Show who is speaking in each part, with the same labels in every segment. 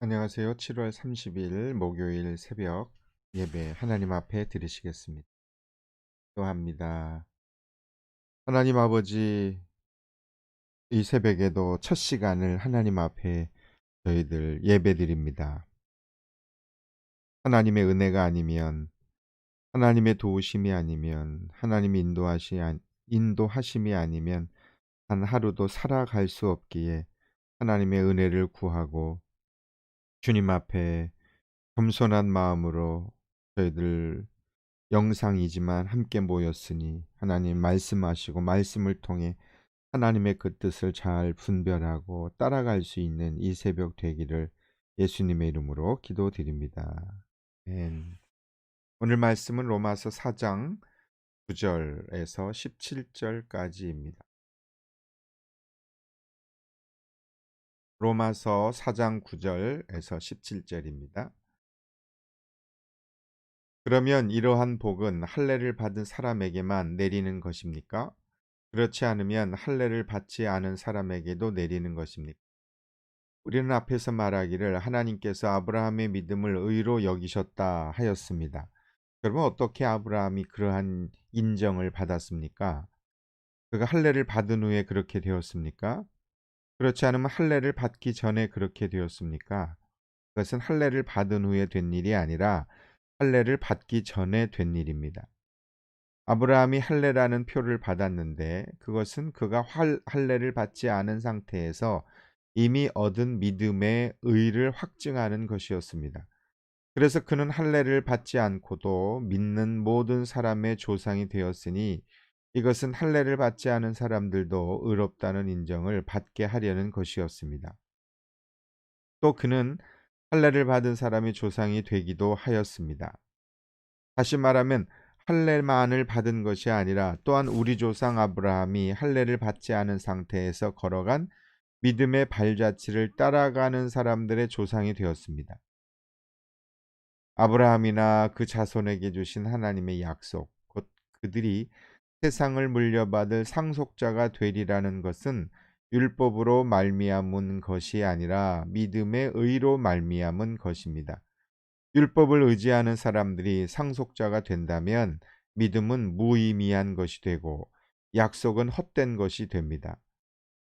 Speaker 1: 안녕하세요. 7월 30일 목요일 새벽 예배 하나님 앞에 드리시겠습니다. 기도합니다. 하나님 아버지, 이 새벽에도 첫 시간을 하나님 앞에 저희들 예배드립니다. 하나님의 은혜가 아니면, 하나님의 도우심이 아니면, 하나님의 인도하심이 아니면 단 하루도 살아갈 수 없기에 하나님의 은혜를 구하고 주님 앞에 겸손한 마음으로 저희들 영상이지만 함께 모였으니 하나님 말씀하시고 말씀을 통해 하나님의 그 뜻을 잘 분별하고 따라갈 수 있는 이 새벽 되기를 예수님의 이름으로 기도드립니다. 아멘. 오늘 말씀은 로마서 4장 9절에서 17절까지입니다. 로마서 4장 9절에서 17절입니다. 그러면 이러한 복은 할례를 받은 사람에게만 내리는 것입니까? 그렇지 않으면 할례를 받지 않은 사람에게도 내리는 것입니까? 우리는 앞에서 말하기를 하나님께서 아브라함의 믿음을 의로 여기셨다 하였습니다. 그러면 어떻게 아브라함이 그러한 인정을 받았습니까? 그가 할례를 받은 후에 그렇게 되었습니까? 그렇지 않으면 할례를 받기 전에 그렇게 되었습니까? 그것은 할례를 받은 후에 된 일이 아니라 할례를 받기 전에 된 일입니다. 아브라함이 할례라는 표를 받았는데 그것은 그가 할례를 받지 않은 상태에서 이미 얻은 믿음의 의를 확증하는 것이었습니다. 그래서 그는 할례를 받지 않고도 믿는 모든 사람의 조상이 되었으니 이것은 할례를 받지 않은 사람들도 의롭다는 인정을 받게 하려는 것이었습니다. 또 그는 할례를 받은 사람의 조상이 되기도 하였습니다. 다시 말하면 할례만을 받은 것이 아니라 또한 우리 조상 아브라함이 할례를 받지 않은 상태에서 걸어간 믿음의 발자취를 따라가는 사람들의 조상이 되었습니다. 아브라함이나 그 자손에게 주신 하나님의 약속, 곧 그들이 세상을 물려받을 상속자가 되리라는 것은 율법으로 말미암은 것이 아니라 믿음의 의로 말미암은 것입니다. 율법을 의지하는 사람들이 상속자가 된다면 믿음은 무의미한 것이 되고 약속은 헛된 것이 됩니다.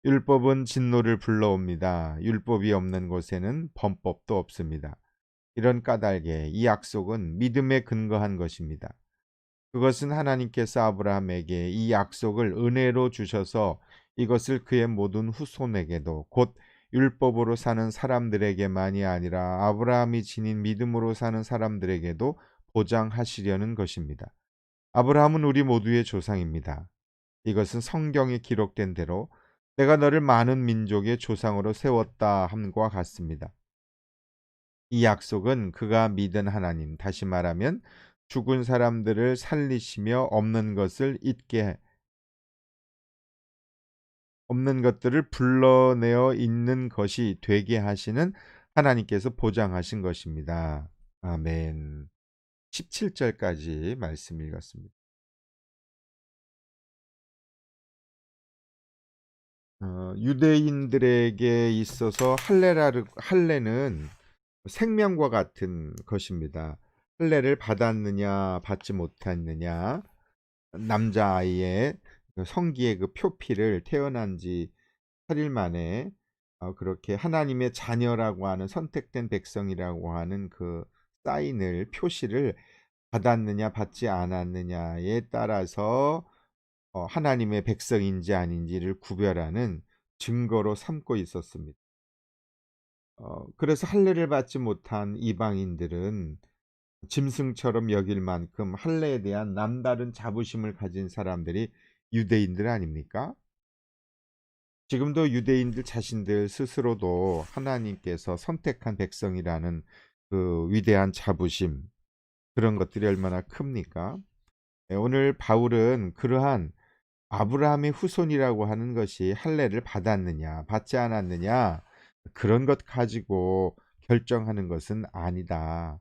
Speaker 1: 율법은 진노를 불러옵니다. 율법이 없는 곳에는 범법도 없습니다. 이런 까닭에 이 약속은 믿음에 근거한 것입니다. 그것은 하나님께서 아브라함에게 이 약속을 은혜로 주셔서 이것을 그의 모든 후손에게도 곧 율법으로 사는 사람들에게만이 아니라 아브라함이 지닌 믿음으로 사는 사람들에게도 보장하시려는 것입니다. 아브라함은 우리 모두의 조상입니다. 이것은 성경에 기록된 대로 내가 너를 많은 민족의 조상으로 세웠다 함과 같습니다. 이 약속은 그가 믿은 하나님, 다시 말하면 죽은 사람들을 살리시며 없는 것들을 불러내어 있는 것이 되게 하시는 하나님께서 보장하신 것입니다. 아멘. 17절까지 말씀 읽었습니다. 유대인들에게 있어서 할례는 생명과 같은 것입니다. 할례를 받았느냐 받지 못했느냐, 남자아이의 그 성기의 그 표피를 태어난 지 8일 만에 그렇게 하나님의 자녀라고 하는 선택된 백성이라고 하는 그 사인을 표시를 받았느냐 받지 않았느냐에 따라서 하나님의 백성인지 아닌지를 구별하는 증거로 삼고 있었습니다. 그래서 할례를 받지 못한 이방인들은 짐승처럼 여길 만큼 할례에 대한 남다른 자부심을 가진 사람들이 유대인들 아닙니까? 지금도 유대인들 자신들 스스로도 하나님께서 선택한 백성이라는 그 위대한 자부심, 그런 것들이 얼마나 큽니까? 오늘 바울은 그러한 아브라함의 후손이라고 하는 것이 할례를 받았느냐 받지 않았느냐, 그런 것 가지고 결정하는 것은 아니다.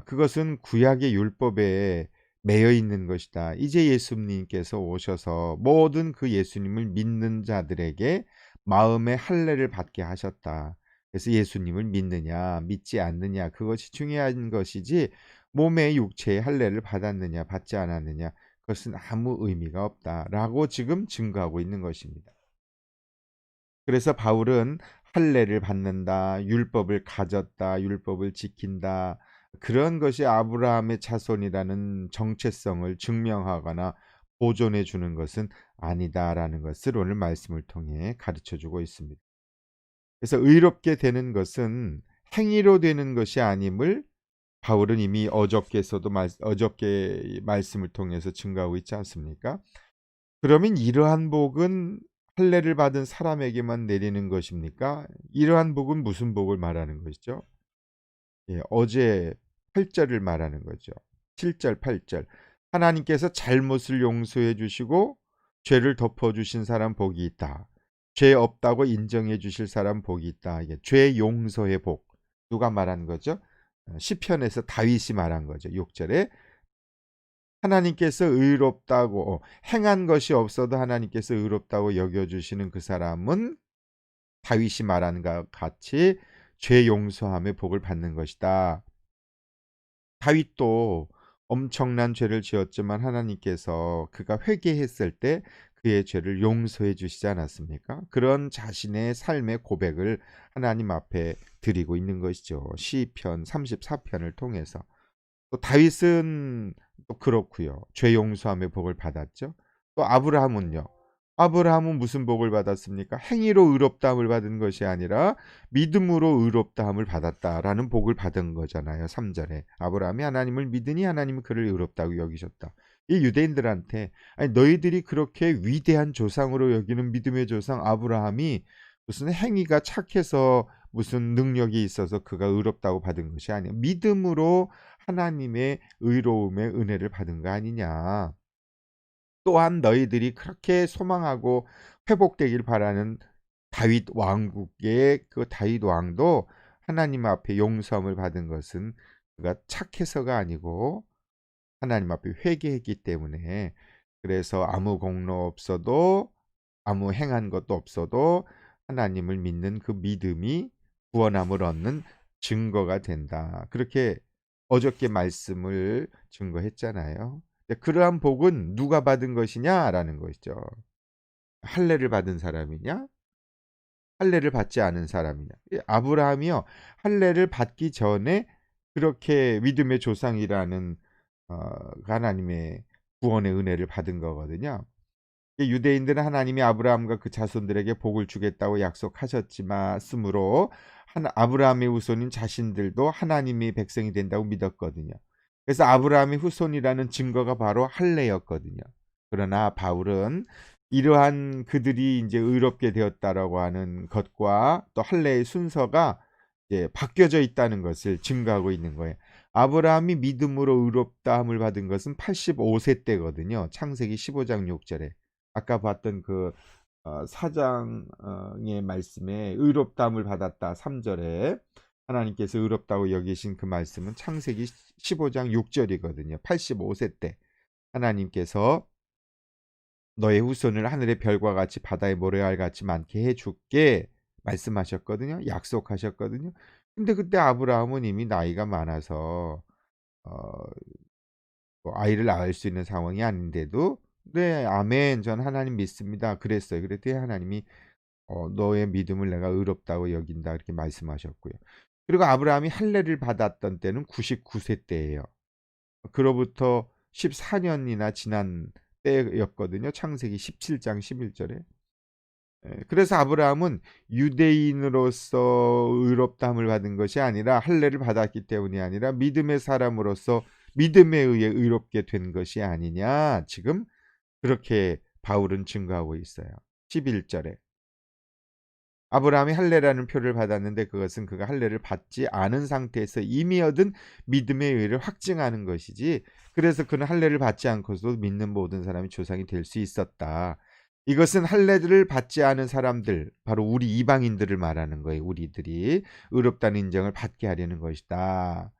Speaker 1: 그것은 구약의 율법에 매여 있는 것이다. 이제 예수님께서 오셔서 모든 그 예수님을 믿는 자들에게 마음의 할례를 받게 하셨다. 그래서 예수님을 믿느냐 믿지 않느냐 그것이 중요한 것이지 몸의 육체의 할례를 받았느냐 받지 않았느냐 그것은 아무 의미가 없다라고 지금 증거하고 있는 것입니다. 그래서 바울은 할례를 받는다, 율법을 가졌다, 율법을 지킨다. 그런 것이 아브라함의 자손이라는 정체성을 증명하거나 보존해 주는 것은 아니다라는 것을 오늘 말씀을 통해 가르쳐 주고 있습니다. 그래서 의롭게 되는 것은 행위로 되는 것이 아님을 바울은 이미 어저께 말씀을 통해서 증거하고 있지 않습니까? 그러면 이러한 복은 할례를 받은 사람에게만 내리는 것입니까? 이러한 복은 무슨 복을 말하는 것이죠? 예, 어제 8절을 말하는 거죠. 7절, 8절. 하나님께서 잘못을 용서해 주시고 죄를 덮어 주신 사람 복이 있다. 죄 없다고 인정해 주실 사람 복이 있다. 이게 죄 용서의 복. 누가 말한 거죠? 시편에서 다윗이 말한 거죠. 6절에 하나님께서 의롭다고 행한 것이 없어도 하나님께서 의롭다고 여겨주시는 그 사람은 다윗이 말한 것 같이 죄 용서함의 복을 받는 것이다. 다윗도 엄청난 죄를 지었지만 하나님께서 그가 회개했을 때 그의 죄를 용서해 주시지 않았습니까? 그런 자신의 삶의 고백을 하나님 앞에 드리고 있는 것이죠. 시편 34편을 통해서. 또 다윗은 또 그렇고요. 죄 용서함의 복을 받았죠. 또 아브라함은요. 아브라함은 무슨 복을 받았습니까? 행위로 의롭다함을 받은 것이 아니라 믿음으로 의롭다함을 받았다라는 복을 받은 거잖아요. 3절에 아브라함이 하나님을 믿으니 하나님이 그를 의롭다고 여기셨다. 이 유대인들한테 아니 너희들이 그렇게 위대한 조상으로 여기는 믿음의 조상 아브라함이 무슨 행위가 착해서 무슨 능력이 있어서 그가 의롭다고 받은 것이 아니야. 믿음으로 하나님의 의로움의 은혜를 받은 거 아니냐. 또한 너희들이 그렇게 소망하고 회복되길 바라는 다윗 왕국의 그 다윗 왕도 하나님 앞에 용서함을 받은 것은 그가 착해서가 아니고 하나님 앞에 회개했기 때문에 그래서 아무 공로 없어도 아무 행한 것도 없어도 하나님을 믿는 그 믿음이 구원함을 얻는 증거가 된다. 그렇게 어저께 말씀을 증거했잖아요. 그러한 복은 누가 받은 것이냐라는 것이죠. 할례를 받은 사람이냐? 할례를 받지 않은 사람이냐? 아브라함이요. 할례를 받기 전에 그렇게 믿음의 조상이라는 하나님의 구원의 은혜를 받은 거거든요. 유대인들은 하나님이 아브라함과 그 자손들에게 복을 주겠다고 약속하셨지만 쓰므로 아브라함의 후손인 자신들도 하나님의 백성이 된다고 믿었거든요. 그래서 아브라함의 후손이라는 증거가 바로 할례였거든요. 그러나 바울은 이러한 그들이 이제 의롭게 되었다라고 하는 것과 또 할례의 순서가 이제 바뀌어져 있다는 것을 증거하고 있는 거예요. 아브라함이 믿음으로 의롭다함을 받은 것은 85세 때거든요. 창세기 15장 6절에. 아까 봤던 그 4장의 말씀에 의롭다함을 받았다 3절에 하나님께서 의롭다고 여기신 그 말씀은 창세기 15장 6절이거든요. 85세 때 하나님께서 너의 후손을 하늘의 별과 같이 바다의 모래알 같이 많게 해줄게 말씀하셨거든요. 약속하셨거든요. 근데 그때 아브라함은 이미 나이가 많아서 어, 뭐 아이를 낳을 수 있는 상황이 아닌데도 네, 아멘. 전 하나님 믿습니다. 그랬어요. 그랬더니 하나님이 너의 믿음을 내가 의롭다고 여긴다. 이렇게 말씀하셨고요. 그리고 아브라함이 할례를 받았던 때는 99세 때예요. 그로부터 14년이나 지난 때였거든요. 창세기 17장 11절에. 그래서 아브라함은 유대인으로서 의롭다함을 받은 것이 아니라 할례를 받았기 때문이 아니라 믿음의 사람으로서 믿음에 의해 의롭게 된 것이 아니냐. 지금 그렇게 바울은 증거하고 있어요. 11절에 아브라함이 할례라는 표를 받았는데 그것은 그가 할례를 받지 않은 상태에서 이미 얻은 믿음의 의를 확증하는 것이지 그래서 그는 할례를 받지 않고서도 믿는 모든 사람이 조상이 될 수 있었다. 이것은 할례를 받지 않은 사람들 바로 우리 이방인들을 말하는 거예요. 우리들이 의롭다는 인정을 받게 하려는 것이다.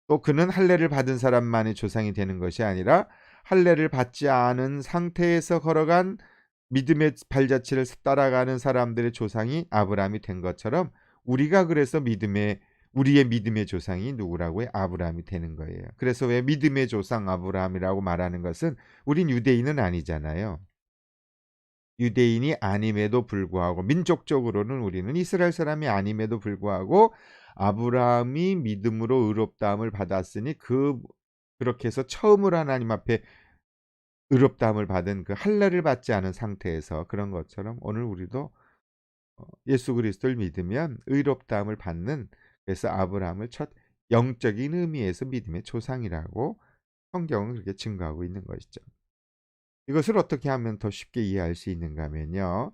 Speaker 1: 또 그는 할례를 받은 사람만의 조상이 되는 것이 아니라 할례를 받지 않은 상태에서 걸어간 믿음의 발자취를 따라가는 사람들의 조상이 아브라함이 된 것처럼 우리가 그래서 우리의 믿음의 조상이 누구라고요? 아브라함이 되는 거예요. 그래서 왜 믿음의 조상 아브라함이라고 말하는 것은 우린 유대인은 아니잖아요. 유대인이 아님에도 불구하고 민족적으로는 우리는 이스라엘 사람이 아님에도 불구하고 아브라함이 믿음으로 의롭다함을 받았으니 그렇게 해서 처음으로 하나님 앞에 의롭다함을 받은 그 할례를 받지 않은 상태에서 그런 것처럼 오늘 우리도 예수 그리스도를 믿으면 의롭다함을 받는, 그래서 아브라함을 첫 영적인 의미에서 믿음의 조상이라고 성경은 그렇게 증거하고 있는 것이죠. 이것을 어떻게 하면 더 쉽게 이해할 수 있는가 하면요.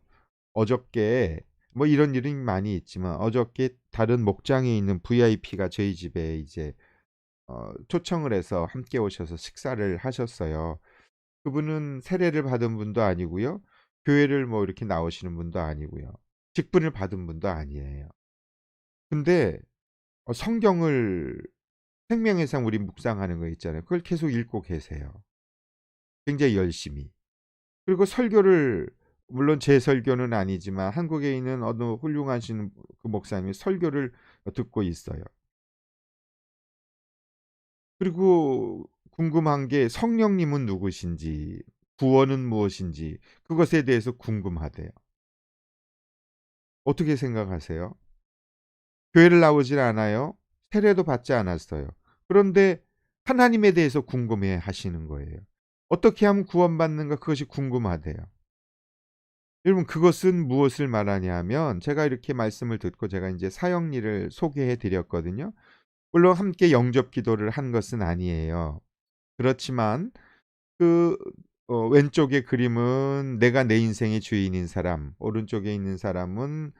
Speaker 1: 어저께 뭐 이런 일은 많이 있지만 어저께 다른 목장에 있는 VIP가 저희 집에 이제 초청을 해서 함께 오셔서 식사를 하셨어요. 그분은 세례를 받은 분도 아니고요. 교회를 뭐 이렇게 나오시는 분도 아니고요. 직분을 받은 분도 아니에요. 근데 성경을 생명의 상 우리 묵상하는 거 있잖아요. 그걸 계속 읽고 계세요. 굉장히 열심히. 그리고 설교를, 물론 제 설교는 아니지만 한국에 있는 어느 훌륭하신 그 목사님이 설교를 듣고 있어요. 그리고 궁금한 게 성령님은 누구신지, 구원은 무엇인지 그것에 대해서 궁금하대요. 어떻게 생각하세요? 교회를 나오질 않아요. 세례도 받지 않았어요. 그런데 하나님에 대해서 궁금해 하시는 거예요. 어떻게 하면 구원받는가 그것이 궁금하대요. 여러분 그것은 무엇을 말하냐 하면 제가 이렇게 말씀을 듣고 제가 이제 사형리를 소개해 드렸거든요. 물론 함께 영접 기도를 한 것은 아니에요. 그렇지만 그 왼쪽의 그림은 내가 내 인생의 주인인 사람, 오른쪽에 있는 사람은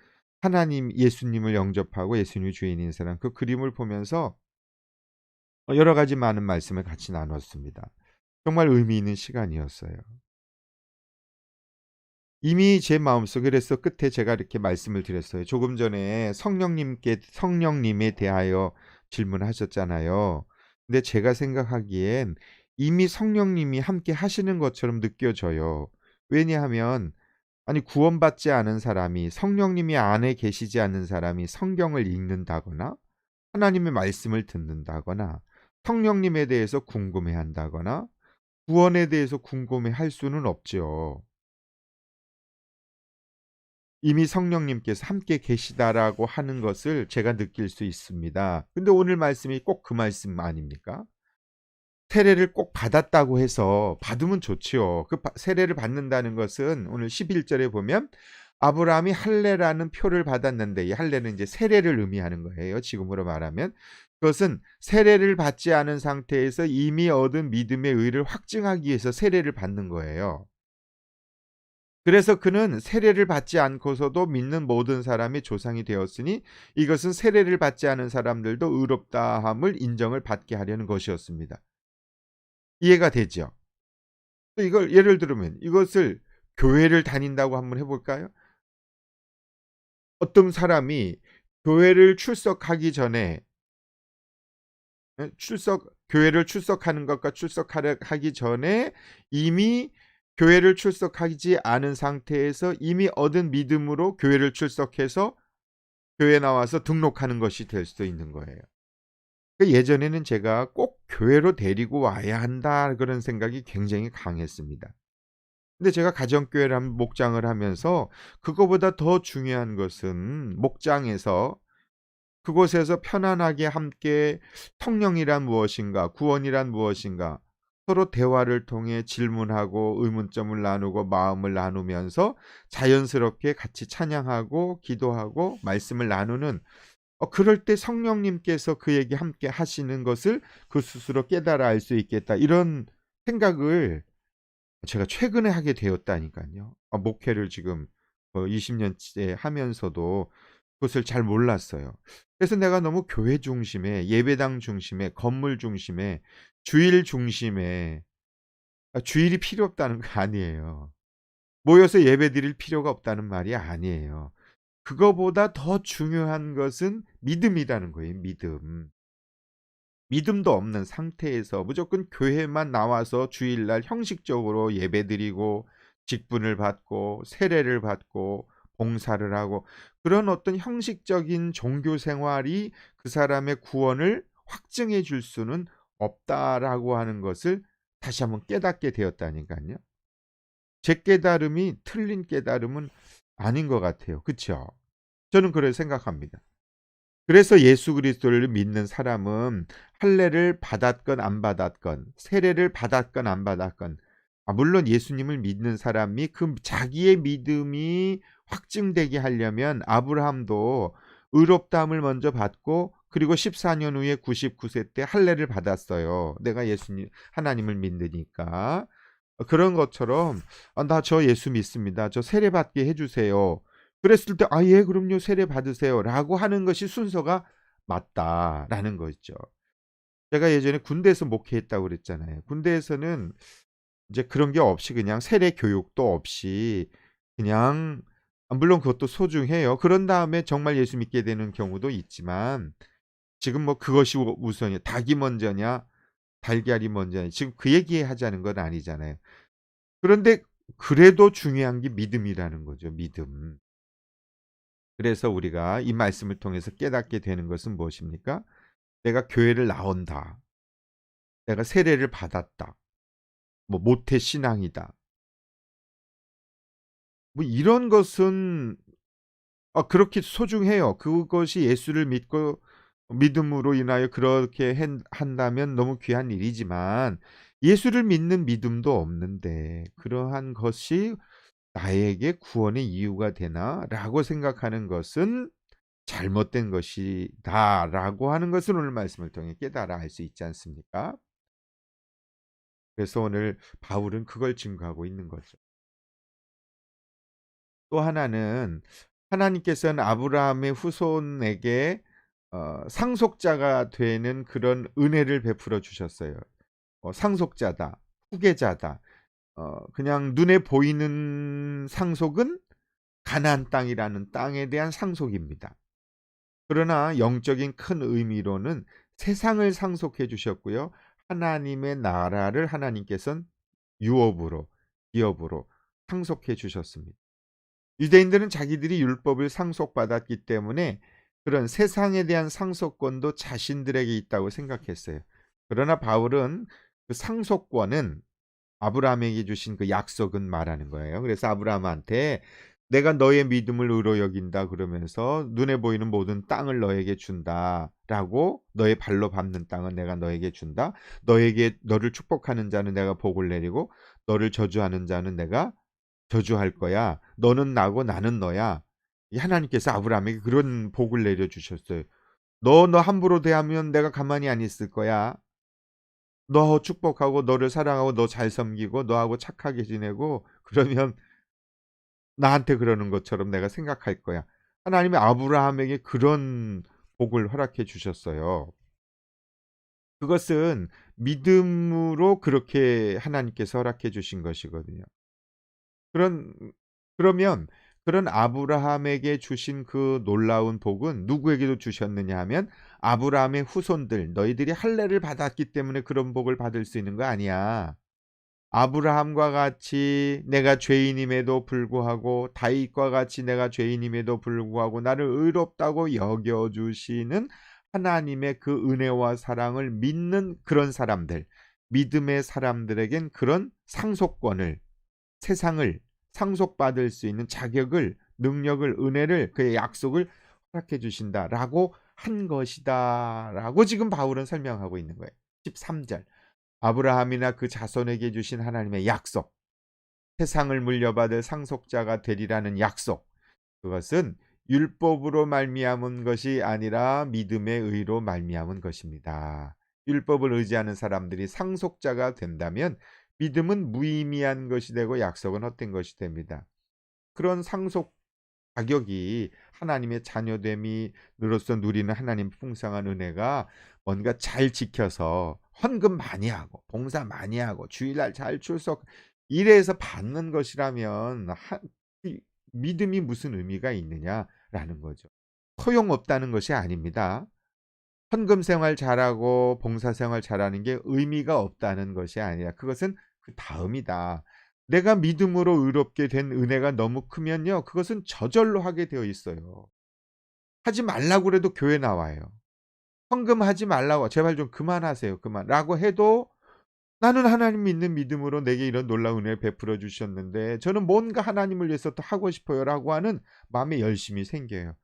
Speaker 1: 하나님 예수님을 영접하고 예수님이 주인인 사람, 그 그림을 보면서 여러 가지 많은 말씀을 같이 나눴습니다. 정말 의미 있는 시간이었어요. 이미 제 마음속에, 그래서 끝에 제가 이렇게 말씀을 드렸어요. 조금 전에 성령님에 대하여 질문하셨잖아요. 근데 제가 생각하기엔 이미 성령님이 함께 하시는 것처럼 느껴져요. 왜냐하면 아니 구원받지 않은 사람이, 성령님이 안에 계시지 않는 사람이 성경을 읽는다거나 하나님의 말씀을 듣는다거나 성령님에 대해서 궁금해한다거나 구원에 대해서 궁금해할 수는 없죠. 이미 성령님께서 함께 계시다라고 하는 것을 제가 느낄 수 있습니다. 근데 오늘 말씀이 꼭 그 말씀 아닙니까? 세례를 꼭 받았다고 해서 받으면 좋지요. 세례를 받는다는 것은 오늘 11절에 보면 아브라함이 할례라는 표를 받았는데, 이 할례는 이제 세례를 의미하는 거예요. 지금으로 말하면 그것은 세례를 받지 않은 상태에서 이미 얻은 믿음의 의를 확증하기 위해서 세례를 받는 거예요. 그래서 그는 세례를 받지 않고서도 믿는 모든 사람이 조상이 되었으니 이것은 세례를 받지 않은 사람들도 의롭다함을 인정을 받게 하려는 것이었습니다. 이해가 되죠? 또 이걸 예를 들면 이것을 교회를 다닌다고 한번 해볼까요? 어떤 사람이 교회를 출석하기 전에, 교회를 출석하는 것과 출석하기 전에 이미 교회를 출석하지 않은 상태에서 이미 얻은 믿음으로 교회를 출석해서 교회 나와서 등록하는 것이 될 수도 있는 거예요. 예전에는 제가 꼭 교회로 데리고 와야 한다 그런 생각이 굉장히 강했습니다. 근데 제가 가정교회를 목장을 하면서 그거보다 더 중요한 것은 목장에서, 그곳에서 편안하게 함께 성령이란 무엇인가, 구원이란 무엇인가 서로 대화를 통해 질문하고 의문점을 나누고 마음을 나누면서 자연스럽게 같이 찬양하고 기도하고 말씀을 나누는, 그럴 때 성령님께서 그에게 함께 하시는 것을 그 스스로 깨달아 알 수 있겠다, 이런 생각을 제가 최근에 하게 되었다니까요. 목회를 지금 20년째 하면서도 그것을 잘 몰랐어요. 그래서 내가 너무 교회 중심에, 예배당 중심에, 건물 중심에, 주일 중심에, 주일이 필요 없다는 거 아니에요. 모여서 예배 드릴 필요가 없다는 말이 아니에요. 그거보다 더 중요한 것은 믿음이라는 거예요. 믿음도 없는 상태에서 무조건 교회만 나와서 주일날 형식적으로 예배드리고 직분을 받고 세례를 받고 봉사를 하고 그런 어떤 형식적인 종교 생활이 그 사람의 구원을 확증해 줄 수는 없다라고 하는 것을 다시 한번 깨닫게 되었다니깐요. 제 깨달음이 틀린 깨달음은 아닌 것 같아요. 그쵸? 저는 그렇게 생각합니다. 그래서 예수 그리스도를 믿는 사람은 할례를 받았건 안 받았건 세례를 받았건 안 받았건 물론 예수님을 믿는 사람이 그 자기의 믿음이 확증되게 하려면 아브라함도 의롭다함을 먼저 받고 그리고 14년 후에 99세 때 할례를 받았어요. 내가 예수님 하나님을 믿으니까. 그런 것처럼 나 저 예수 믿습니다. 저 세례 받게 해 주세요. 그랬을 때 예 그럼요. 세례 받으세요라고 하는 것이 순서가 맞다라는 거죠. 제가 예전에 군대에서 목회했다고 그랬잖아요. 군대에서는 이제 그런 게 없이 그냥 세례 교육도 없이 그냥 물론 그것도 소중해요. 그런 다음에 정말 예수 믿게 되는 경우도 있지만 지금 뭐 그것이 우선이야. 닭이 먼저냐 달걀이 먼저냐 지금 그 얘기하자는 건 아니잖아요. 그런데 그래도 중요한 게 믿음이라는 거죠. 믿음. 그래서 우리가 이 말씀을 통해서 깨닫게 되는 것은 무엇입니까? 내가 교회를 나온다. 내가 세례를 받았다. 뭐 모태 신앙이다. 뭐 이런 것은 그렇게 소중해요. 그것이 예수를 믿고 믿음으로 인하여 그렇게 한다면 너무 귀한 일이지만 예수를 믿는 믿음도 없는데 그러한 것이 나에게 구원의 이유가 되나라고 생각하는 것은 잘못된 것이다라고 하는 것을 오늘 말씀을 통해 깨달아 알 수 있지 않습니까? 그래서 오늘 바울은 그걸 증거하고 있는 거죠. 또 하나는 하나님께서는 아브라함의 후손에게 상속자가 되는 그런 은혜를 베풀어 주셨어요. 상속자다, 후계자다. 그냥 눈에 보이는 상속은 가나안 땅이라는 땅에 대한 상속입니다. 그러나 영적인 큰 의미로는 세상을 상속해 주셨고요. 하나님의 나라를 하나님께서는 유업으로, 기업으로 상속해 주셨습니다. 유대인들은 자기들이 율법을 상속받았기 때문에 그런 세상에 대한 상속권도 자신들에게 있다고 생각했어요. 그러나 바울은 그 상속권은 아브라함에게 주신 그 약속은 말하는 거예요. 그래서 아브라함한테 내가 너의 믿음을 의로 여긴다 그러면서 눈에 보이는 모든 땅을 너에게 준다라고 너의 발로 밟는 땅은 내가 너에게 준다. 너에게 너를 축복하는 자는 내가 복을 내리고 너를 저주하는 자는 내가 저주할 거야. 너는 나고 나는 너야. 이 하나님께서 아브라함에게 그런 복을 내려 주셨어요. 너 함부로 대하면 내가 가만히 안 있을 거야. 너 축복하고 너를 사랑하고 너 잘 섬기고 너하고 착하게 지내고 그러면 나한테 그러는 것처럼 내가 생각할 거야. 하나님이 아브라함에게 그런 복을 허락해 주셨어요. 그것은 믿음으로 그렇게 하나님께서 허락해 주신 것이거든요. 그런 그러면 그런 아브라함에게 주신 그 놀라운 복은 누구에게도 주셨느냐 하면 아브라함의 후손들 너희들이 할례를 받았기 때문에 그런 복을 받을 수 있는 거 아니야. 아브라함과 같이 내가 죄인임에도 불구하고 다윗과 같이 내가 죄인임에도 불구하고 나를 의롭다고 여겨 주시는 하나님의 그 은혜와 사랑을 믿는 그런 사람들, 믿음의 사람들에겐 그런 상속권을 세상을 상속받을 수 있는 자격을 능력을 은혜를 그의 약속을 허락해 주신다라고 한 것이다라고 지금 바울은 설명하고 있는 거예요. 13절. 아브라함이나 그 자손에게 주신 하나님의 약속, 세상을 물려받을 상속자가 되리라는 약속. 그것은 율법으로 말미암은 것이 아니라 믿음의 의로 말미암은 것입니다. 율법을 의지하는 사람들이 상속자가 된다면 믿음은 무의미한 것이 되고 약속은 헛된 것이 됩니다. 그런 상속 자격이 하나님의 자녀됨이로써 누리는 하나님 풍성한 은혜가 뭔가 잘 지켜서 헌금 많이 하고 봉사 많이 하고 주일날 잘 출석 이래서 받는 것이라면 이 믿음이 무슨 의미가 있느냐라는 거죠. 소용없다는 것이 아닙니다. 헌금 생활 잘하고 봉사 생활 잘하는 게 의미가 없다는 것이 아니라 그것은 그다음이다. 내가 믿음으로 의롭게 된 은혜가 너무 크면요, 그것은 저절로 하게 되어 있어요. 하지 말라고 그래도 교회 나와요. 헌금하지 말라고 "제발 좀 그만하세요. 그만."라고 해도 나는 하나님 믿는 믿음으로 내게 이런 놀라운 은혜를 베풀어 주셨는데 저는 뭔가 하나님을 위해서 더 하고 싶어요라고 하는 마음의 열심이 생겨요.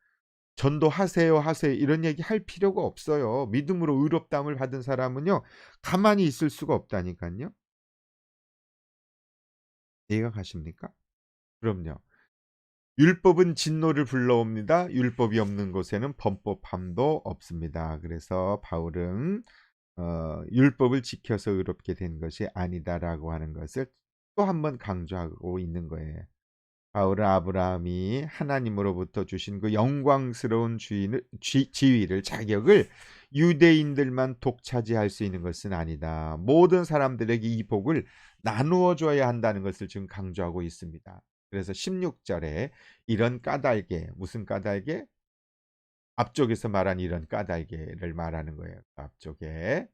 Speaker 1: "전도하세요, 하세요." 이런 얘기 할 필요가 없어요. 믿음으로 의롭다함을 받은 사람은요, 가만히 있을 수가 없다니깐요. 이해가 가십니까? 그럼요. 율법은 진노를 불러옵니다. 율법이 없는 곳에는 범법함도 없습니다. 그래서 바울은 율법을 지켜서 의롭게 된 것이 아니다라고 하는 것을 또 한 번 강조하고 있는 거예요. 바울은 아브라함이 하나님으로부터 주신 그 영광스러운 지위를 자격을 유대인들만 독차지할 수 있는 것은 아니다. 모든 사람들에게 이 복을 나누어 줘야 한다는 것을 지금 강조하고 있습니다. 그래서 16절에 이런 까닭에, 무슨 까닭에? 앞쪽에서 말한 이런 까닭에를 말하는 거예요. 그 앞쪽에.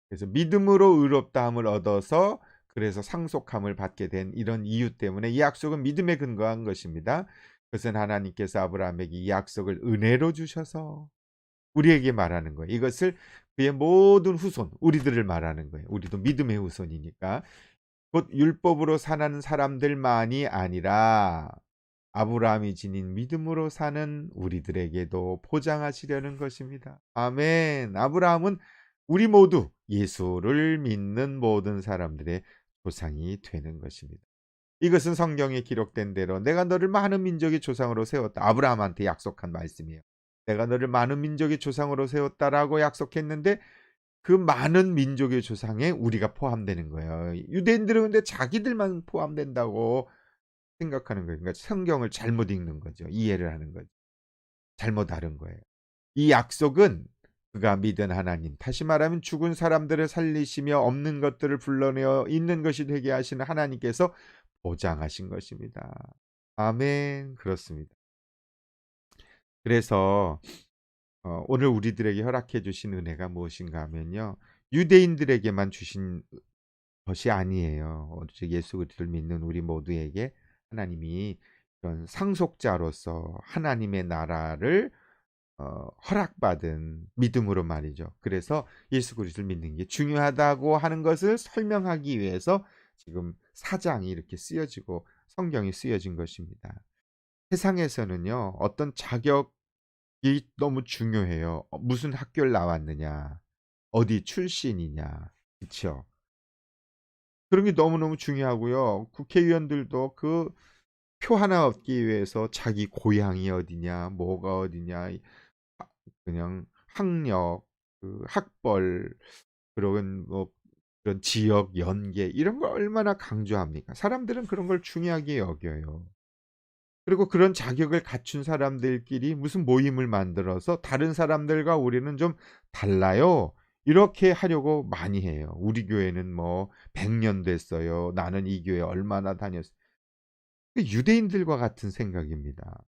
Speaker 1: 그래서 믿음으로 의롭다함을 얻어서 그래서 상속함을 받게 된 이런 이유 때문에 이 약속은 믿음에 근거한 것입니다. 그것은 하나님께서 아브라함에게 이 약속을 은혜로 주셔서 우리에게 말하는 거예요. 이것을 그의 모든 후손, 우리들을 말하는 거예요. 우리도 믿음의 후손이니까. 곧 율법으로 사는 사람들만이 아니라 아브라함이 지닌 믿음으로 사는 우리들에게도 보장하시려는 것입니다. 아멘. 아브라함은 우리 모두 예수를 믿는 모든 사람들의 조상이 되는 것입니다. 이것은 성경에 기록된 대로 내가 너를 많은 민족의 조상으로 세웠다. 아브라함한테 약속한 말씀이에요. 내가 너를 많은 민족의 조상으로 세웠다라고 약속했는데 그 많은 민족의 조상에 우리가 포함되는 거예요. 유대인들은 근데 자기들만 포함된다고 생각하는 거예요. 그러니까 성경을 잘못 읽는 거죠. 이해를 하는 거죠. 잘못 다른 거예요. 이 약속은 그가 믿은 하나님, 다시 말하면 죽은 사람들을 살리시며 없는 것들을 불러내어 있는 것이 되게 하시는 하나님께서 보장하신 것입니다. 아멘. 그렇습니다. 그래서 오늘 우리들에게 허락해 주신 은혜가 무엇인가 하면요, 유대인들에게만 주신 것이 아니에요. 오직 예수 그리스도를 믿는 우리 모두에게 하나님이 그런 상속자로서 하나님의 나라를 허락받은 믿음으로 말이죠. 그래서 예수 그리스도를 믿는 게 중요하다고 하는 것을 설명하기 위해서 지금 사장이 이렇게 쓰여지고 성경이 쓰여진 것입니다. 세상에서는요, 어떤 자격이 너무 중요해요. 무슨 학교를 나왔느냐, 어디 출신이냐, 그렇죠? 그런 게 너무너무 중요하고요. 국회의원들도 그 표 하나 얻기 위해서 자기 고향이 어디냐, 뭐가 어디냐, 그냥 학력, 그 학벌, 그런 뭐 그런 지역 연계 이런 걸 얼마나 강조합니까? 사람들은 그런 걸 중요하게 여겨요. 그리고 그런 자격을 갖춘 사람들끼리 무슨 모임을 만들어서 다른 사람들과 우리는 좀 달라요. 이렇게 하려고 많이 해요. 우리 교회는 뭐 100년 됐어요. 나는 이 교회 얼마나 다녔어요. 유대인들과 같은 생각입니다.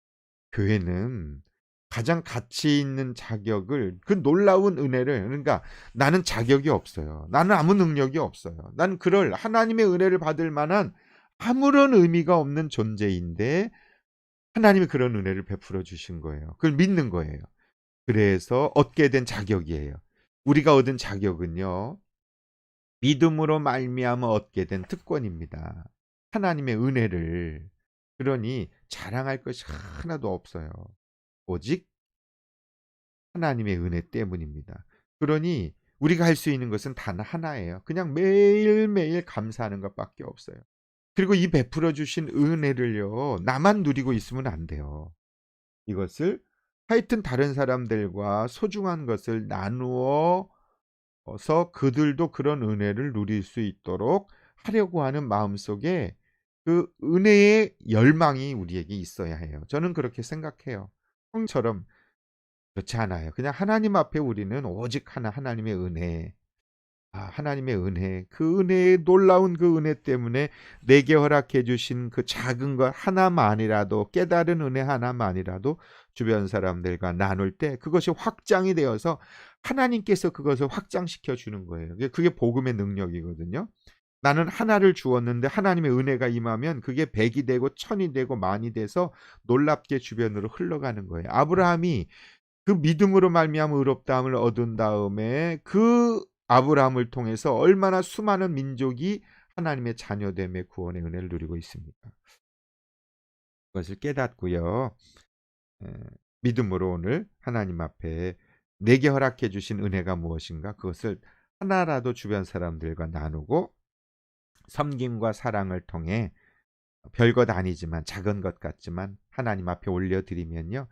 Speaker 1: 교회는 가장 가치 있는 자격을, 그 놀라운 은혜를, 그러니까 나는 자격이 없어요. 나는 아무 능력이 없어요. 난 그럴 하나님의 은혜를 받을 만한 아무런 의미가 없는 존재인데 하나님이 그런 은혜를 베풀어 주신 거예요. 그걸 믿는 거예요. 그래서 얻게 된 자격이에요. 우리가 얻은 자격은요, 믿음으로 말미암아 얻게 된 특권입니다. 하나님의 은혜를. 그러니 자랑할 것이 하나도 없어요. 오직 하나님의 은혜 때문입니다. 그러니 우리가 할 수 있는 것은 단 하나예요. 그냥 매일매일 감사하는 것밖에 없어요. 그리고 이 베풀어 주신 은혜를요, 나만 누리고 있으면 안 돼요. 이것을 하여튼 다른 사람들과 소중한 것을 나누어서 그들도 그런 은혜를 누릴 수 있도록 하려고 하는 마음속에 그 은혜의 열망이 우리에게 있어야 해요. 저는 그렇게 생각해요. 형처럼 그렇지 않아요. 그냥 하나님 앞에 우리는 오직 하나, 하나님의 은혜. 하나님의 은혜. 그 은혜의 놀라운 그 은혜 때문에 내게 허락해 주신 그 작은 것 하나만이라도, 깨달은 은혜 하나만이라도 주변 사람들과 나눌 때 그것이 확장이 되어서 하나님께서 그것을 확장시켜 주는 거예요. 그게 복음의 능력이거든요. 나는 하나를 주었는데 하나님의 은혜가 임하면 그게 100이 되고 1000이 되고 만이 돼서 놀랍게 주변으로 흘러가는 거예요. 아브라함이 그 믿음으로 말미암아 의롭다함을 얻은 다음에 그 아브라함을 통해서 얼마나 수많은 민족이 하나님의 자녀됨의 구원의 은혜를 누리고 있습니까? 그것을 깨닫고요. 에, 믿음으로 오늘 하나님 앞에 내게 허락해 주신 은혜가 무엇인가? 그것을 하나라도 주변 사람들과 나누고 섬김과 사랑을 통해 별것 아니지만 작은 것 같지만 하나님 앞에 올려드리면요.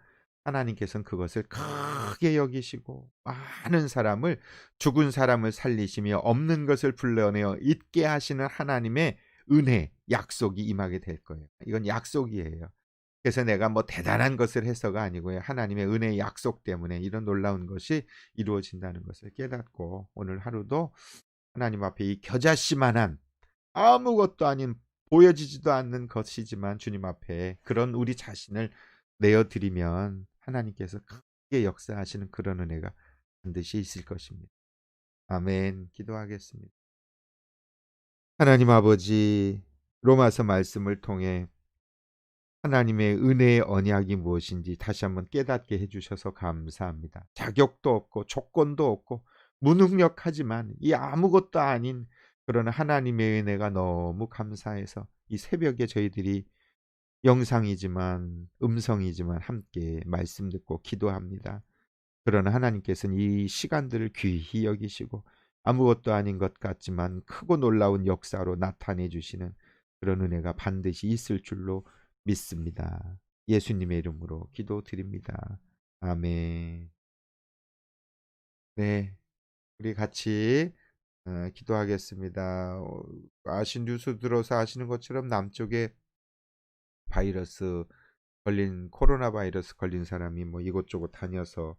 Speaker 1: 하나님께서는 그것을 크게 여기시고 많은 사람을 죽은 사람을 살리시며 없는 것을 불러내어 있게 하시는 하나님의 은혜, 약속이 임하게 될 거예요. 이건 약속이에요. 그래서 내가 뭐 대단한 것을 해서가 아니고요. 하나님의 은혜의 약속 때문에 이런 놀라운 것이 이루어진다는 것을 깨닫고 오늘 하루도 하나님 앞에 이 겨자씨만한 아무것도 아닌 보여지지도 않는 것이지만 주님 앞에 그런 우리 자신을 내어드리면 하나님께서 크게 역사하시는 그런 은혜가 반드시 있을 것입니다. 아멘. 기도하겠습니다. 하나님 아버지, 로마서 말씀을 통해 하나님의 은혜의 언약이 무엇인지 다시 한번 깨닫게 해주셔서 감사합니다. 자격도 없고 조건도 없고 무능력하지만 이 아무것도 아닌 그런 하나님의 은혜가 너무 감사해서 이 새벽에 저희들이 영상이지만 음성이지만 함께 말씀 듣고 기도합니다. 그러나 하나님께서는 이 시간들을 귀히 여기시고 아무것도 아닌 것 같지만 크고 놀라운 역사로 나타내 주시는 그런 은혜가 반드시 있을 줄로 믿습니다. 예수님의 이름으로 기도드립니다. 아멘. 네, 우리 같이 기도하겠습니다. 뉴스 들어서 아시는 것처럼 남쪽에 바이러스 걸린 코로나 바이러스 걸린 사람이 뭐 이곳저곳 다녀서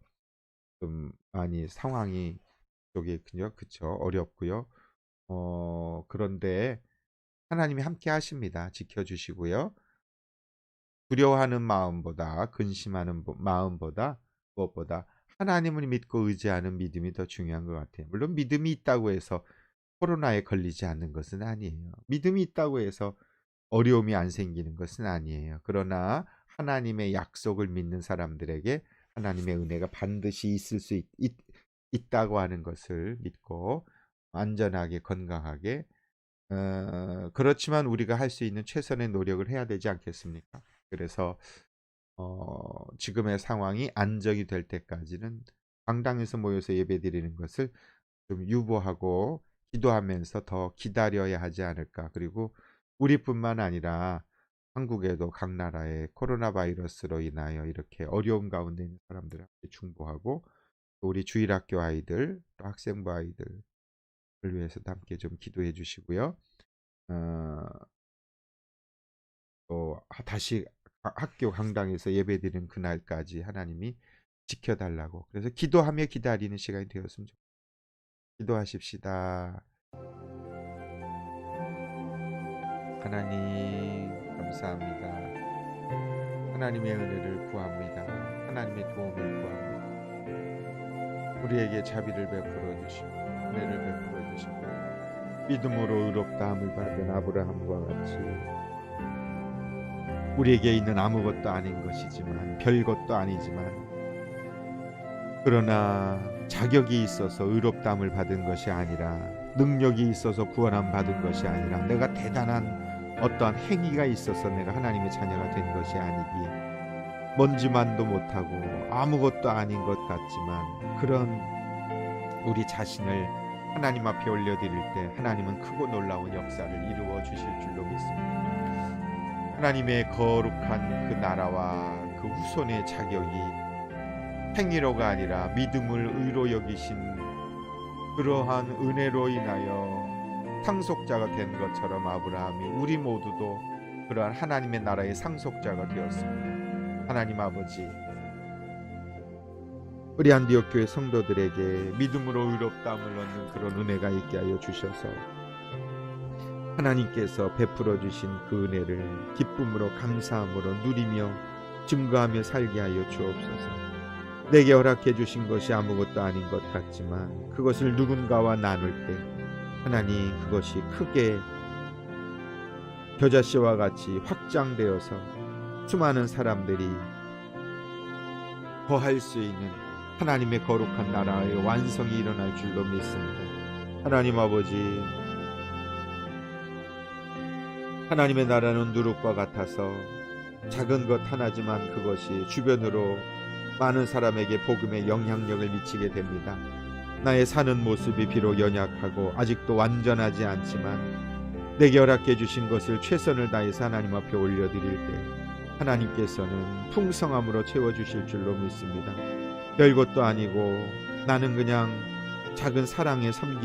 Speaker 1: 좀 많이 상황이 쪽에 그쵸 어렵고요. 그런데 하나님이 함께 하십니다. 지켜주시고요. 두려워하는 마음보다 근심하는 마음보다 무엇보다 하나님을 믿고 의지하는 믿음이 더 중요한 것 같아요. 물론 믿음이 있다고 해서 코로나에 걸리지 않는 것은 아니에요. 믿음이 있다고 해서 어려움이 안 생기는 것은 아니에요. 그러나 하나님의 약속을 믿는 사람들에게 하나님의 은혜가 반드시 있을 수 있다고 하는 것을 믿고 안전하게 건강하게 그렇지만 우리가 할 수 있는 최선의 노력을 해야 되지 않겠습니까? 그래서 지금의 상황이 안정이 될 때까지는 강당에서 모여서 예배드리는 것을 좀 유보하고 기도하면서 더 기다려야 하지 않을까. 그리고 우리뿐만 아니라 한국에도 각 나라의 코로나 바이러스로 인하여 이렇게 어려움 가운데 있는 사람들한테 중보하고 또 우리 주일학교 아이들, 또 학생부 아이들을 위해서도 함께 좀 기도해 주시고요. 어, 또 다시 학교 강당에서 예배드리는 그날까지 하나님이 지켜달라고. 그래서 기도하며 기다리는 시간이 되었으면 좋겠습니다. 기도하십시다. 하나님 감사합니다. 하나님의 은혜를 구합니다. 하나님의 도움을 구합니다. 우리에게 자비를 베풀어 주시고 은혜를 베풀어 주시고 믿음으로 의롭다함을 받은 아브라함과 같이 우리에게 있는 아무것도 아닌 것이지만 별것도 아니지만 그러나 자격이 있어서 의롭다함을 받은 것이 아니라 능력이 있어서 구원함 받은 것이 아니라 내가 대단한 어떠한 행위가 있어서 내가 하나님의 자녀가 된 것이 아니기에 먼지만도 못하고 아무것도 아닌 것 같지만 그런 우리 자신을 하나님 앞에 올려드릴 때 하나님은 크고 놀라운 역사를 이루어 주실 줄로 믿습니다. 하나님의 거룩한 그 나라와 그 후손의 자격이 행위로가 아니라 믿음을 의로 여기신 그러한 은혜로 인하여 상속자가 된 것처럼 아브라함이 우리 모두도 그러한 하나님의 나라의 상속자가 되었습니다. 하나님 아버지, 우리 안디옥 교회 성도들에게 믿음으로 의롭다함을 얻는 그런 은혜가 있게 하여 주셔서 하나님께서 베풀어 주신 그 은혜를 기쁨으로 감사함으로 누리며 증거하며 살게 하여 주옵소서. 내게 허락해 주신 것이 아무것도 아닌 것 같지만 그것을 누군가와 나눌 때 하나님, 그것이 크게 겨자씨와 같이 확장되어서 수많은 사람들이 거할 수 있는 하나님의 거룩한 나라의 완성이 일어날 줄로 믿습니다. 하나님 아버지, 하나님의 나라는 누룩과 같아서 작은 것 하나지만 그것이 주변으로 많은 사람에게 복음의 영향력을 미치게 됩니다. 나의 사는 모습이 비록 연약하고 아직도 완전하지 않지만 내게 허락해 주신 것을 최선을 다해서 하나님 앞에 올려드릴 때 하나님께서는 풍성함으로 채워주실 줄로 믿습니다. 별것도 아니고 나는 그냥 작은 사랑의 섬김